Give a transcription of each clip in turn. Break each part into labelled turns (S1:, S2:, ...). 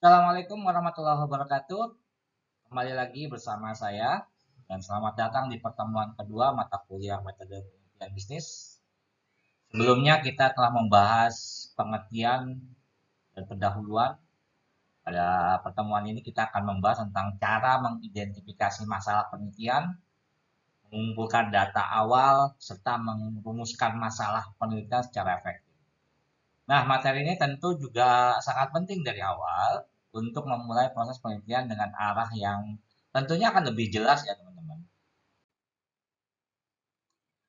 S1: Assalamualaikum warahmatullahi wabarakatuh. Kembali lagi bersama saya dan selamat datang di pertemuan kedua mata kuliah metode penelitian bisnis. Sebelumnya kita telah membahas pengertian dan pendahuluan. Pada pertemuan ini kita akan membahas tentang cara mengidentifikasi masalah penelitian, mengumpulkan data awal, serta merumuskan masalah penelitian secara efektif. Nah, materi ini tentu juga sangat penting dari awal untuk memulai proses penelitian dengan arah yang tentunya akan lebih jelas ya teman-teman.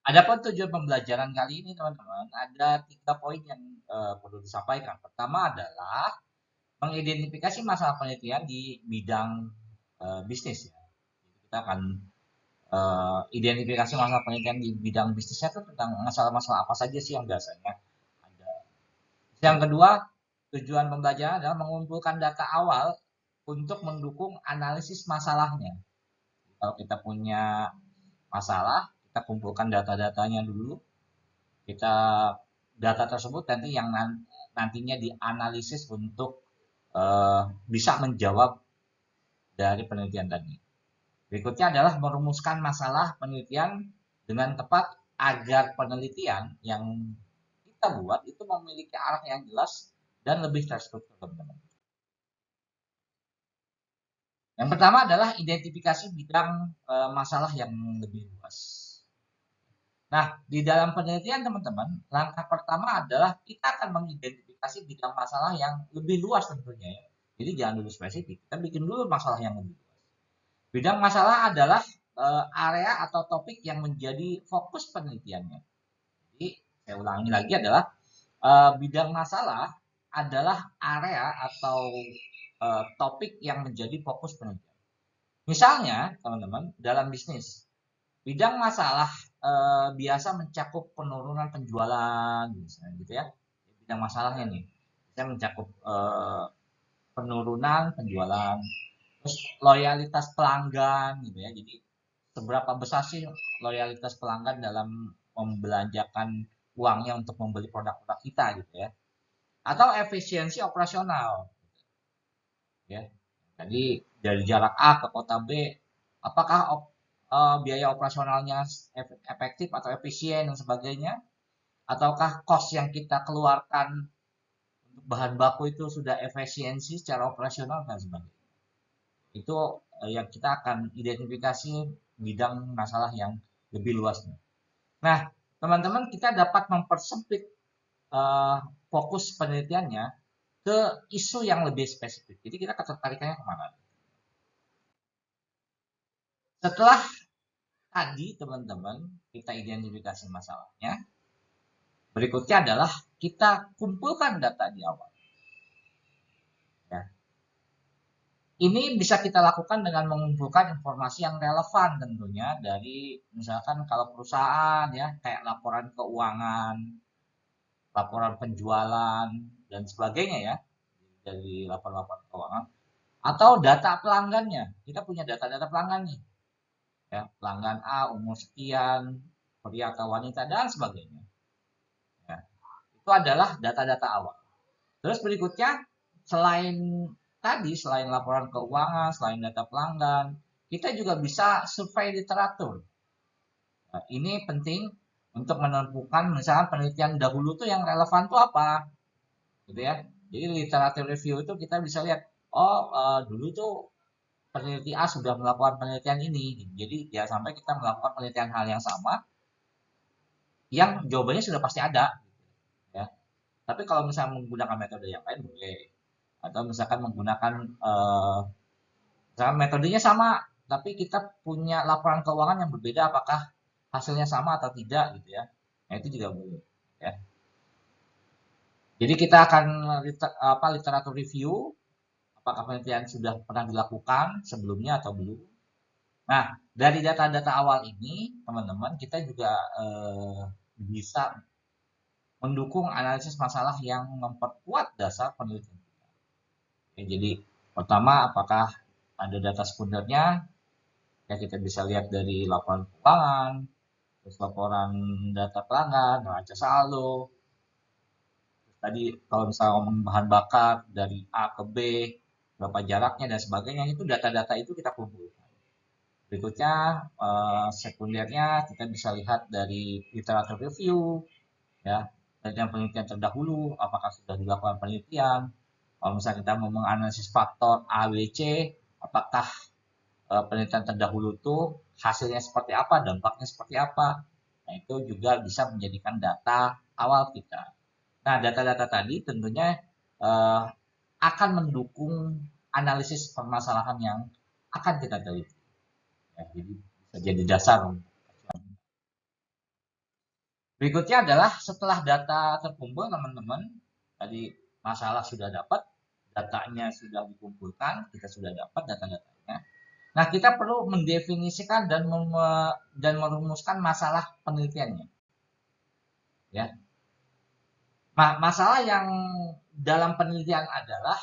S1: Adapun tujuan pembelajaran kali ini teman-teman, ada 3 poin yang perlu disampaikan. Pertama adalah mengidentifikasi masalah penelitian di bidang bisnis ya. Kita akan identifikasi masalah penelitian di bidang bisnisnya itu tentang masalah-masalah apa saja sih yang biasanya ada. Yang kedua, tujuan pembelajaran adalah mengumpulkan data awal untuk mendukung analisis masalahnya. Kalau kita punya masalah, kita kumpulkan data-datanya dulu. Kita data tersebut nanti yang nantinya dianalisis untuk bisa menjawab dari penelitian tadi. Berikutnya adalah merumuskan masalah penelitian dengan tepat agar penelitian yang kita buat itu memiliki arah yang jelas dan lebih terstruktur, teman-teman. Yang pertama adalah identifikasi bidang masalah yang lebih luas. Nah, di dalam penelitian teman-teman, langkah pertama adalah kita akan mengidentifikasi bidang masalah yang lebih luas tentunya ya. Jadi jangan dulu spesifik, kita bikin dulu masalah yang lebih luas. Bidang masalah adalah area atau topik yang menjadi fokus penelitiannya. Jadi saya ulangi lagi adalah bidang masalah adalah area atau topik yang menjadi fokus penelitian. Misalnya, teman-teman, dalam bisnis, bidang masalah biasa mencakup penurunan penjualan, misalnya gitu ya. Bidang masalahnya nih, bisa mencakup penurunan penjualan, terus loyalitas pelanggan, gitu ya. Jadi seberapa besar sih loyalitas pelanggan dalam membelanjakan uangnya untuk membeli produk-produk kita, gitu ya. Atau efisiensi operasional, ya. Jadi dari jarak A ke kota B, apakah biaya operasionalnya efektif atau efisien dan sebagainya, ataukah cost yang kita keluarkan untuk bahan baku itu sudah efisiensi secara operasional dan sebagainya. Itu yang kita akan identifikasi bidang masalah yang lebih luas. Nah, teman-teman kita dapat mempersempit fokus penelitiannya ke isu yang lebih spesifik. Jadi kita ketertarikannya kemana? Setelah tadi teman-teman kita identifikasi masalahnya, berikutnya adalah kita kumpulkan data di awal. Ya. Ini bisa kita lakukan dengan mengumpulkan informasi yang relevan tentunya dari misalkan kalau perusahaan ya kayak laporan keuangan, laporan penjualan dan sebagainya ya dari laporan-laporan keuangan atau data pelanggannya. Kita punya data-data pelanggan nih. Ya, pelanggan A umur sekian, pria atau wanita dan sebagainya. Ya, itu adalah data-data awal. Terus berikutnya, selain tadi, selain laporan keuangan, selain data pelanggan, kita juga bisa survei literatur. Nah, ini penting untuk menentukan misalnya penelitian dahulu tuh yang relevan tuh apa, gitu ya. Jadi literatur review itu kita bisa lihat, oh dulu tuh peneliti A sudah melakukan penelitian ini, jadi ya sampai kita melakukan penelitian hal yang sama, yang jawabannya sudah pasti ada, ya. Tapi kalau misalnya menggunakan metode yang lain boleh, atau misalkan menggunakan misalkan metodenya sama, tapi kita punya laporan keuangan yang berbeda, apakah hasilnya sama atau tidak gitu ya. Nah itu juga boleh. Ya. Jadi kita akan literatur review, apakah penelitian sudah pernah dilakukan sebelumnya atau belum. Nah dari data-data awal ini teman-teman kita juga bisa mendukung analisis masalah yang memperkuat dasar penelitian kita. Ya, jadi pertama apakah ada data sekundernya, ya kita bisa lihat dari laporan keuangan, terus laporan data pelanggan, neraca saldo. Terus tadi kalau misalnya ngomong bahan bakar dari A ke B, berapa jaraknya dan sebagainya, itu data-data itu kita kumpulkan. Berikutnya sekundernya kita bisa lihat dari literatur review, ya, penelitian terdahulu, apakah sudah dilakukan penelitian. Kalau misalnya kita mau menganalisis faktor A, B, C, apakah penelitian terdahulu itu hasilnya seperti apa, dampaknya seperti apa. Nah, itu juga bisa menjadikan data awal kita. Nah, data-data tadi tentunya eh, akan mendukung analisis permasalahan yang akan kita teliti. Ya, jadi bisa jadi dasar. Berikutnya adalah setelah data terkumpul, teman-teman, tadi masalah sudah dapat, datanya sudah dikumpulkan, kita sudah dapat data-datanya. Nah, kita perlu mendefinisikan dan merumuskan masalah penelitiannya. Ya, masalah yang dalam penelitian adalah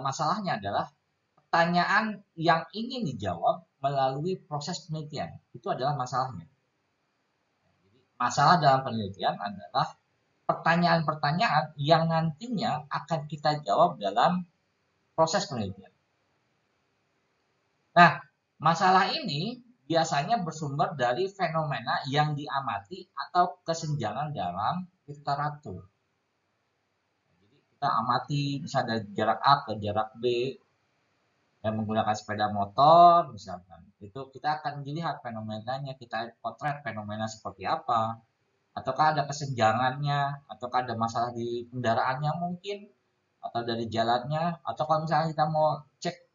S1: masalahnya adalah pertanyaan yang ingin dijawab melalui proses penelitian. Itu adalah masalahnya. Jadi, masalah dalam penelitian adalah pertanyaan-pertanyaan yang nantinya akan kita jawab dalam proses penelitian. Nah, masalah ini biasanya bersumber dari fenomena yang diamati atau kesenjangan dalam literatur. Jadi kita amati misalnya dari jarak A ke jarak B yang menggunakan sepeda motor misalkan. Itu kita akan melihat fenomenanya, kita potret fenomena seperti apa. Ataukah ada kesenjangannya, ataukah ada masalah di kendaraannya mungkin, atau dari jalannya, atau kalau misalnya kita mau cek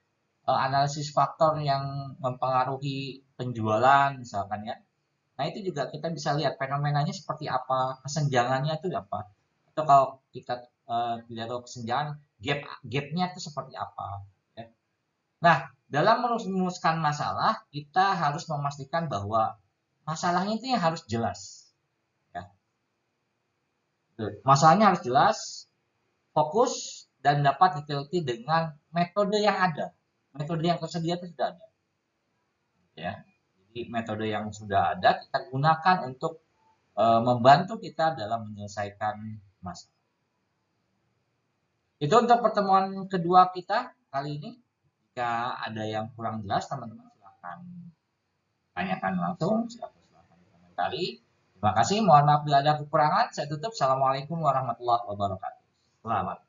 S1: analisis faktor yang mempengaruhi penjualan misalkan ya. Nah, itu juga kita bisa lihat fenomenanya seperti apa, kesenjangannya itu apa. Atau kalau kita lihat kesenjangan, gapnya itu seperti apa. Ya. Nah, dalam merumuskan masalah, kita harus memastikan bahwa masalahnya itu yang harus jelas. Ya. Masalahnya harus jelas, fokus, dan dapat diteliti dengan metode yang ada. Metode yang tersedia itu sudah ada. Ya. Jadi metode yang sudah ada kita gunakan untuk membantu kita dalam menyelesaikan masalah. Itu untuk pertemuan kedua kita kali ini. Jika ada yang kurang jelas, teman-teman silahkan tanyakan langsung, silahkan komentari. Terima kasih, mohon maaf bila ada kekurangan. Saya tutup. Assalamualaikum warahmatullahi wabarakatuh. Selamat.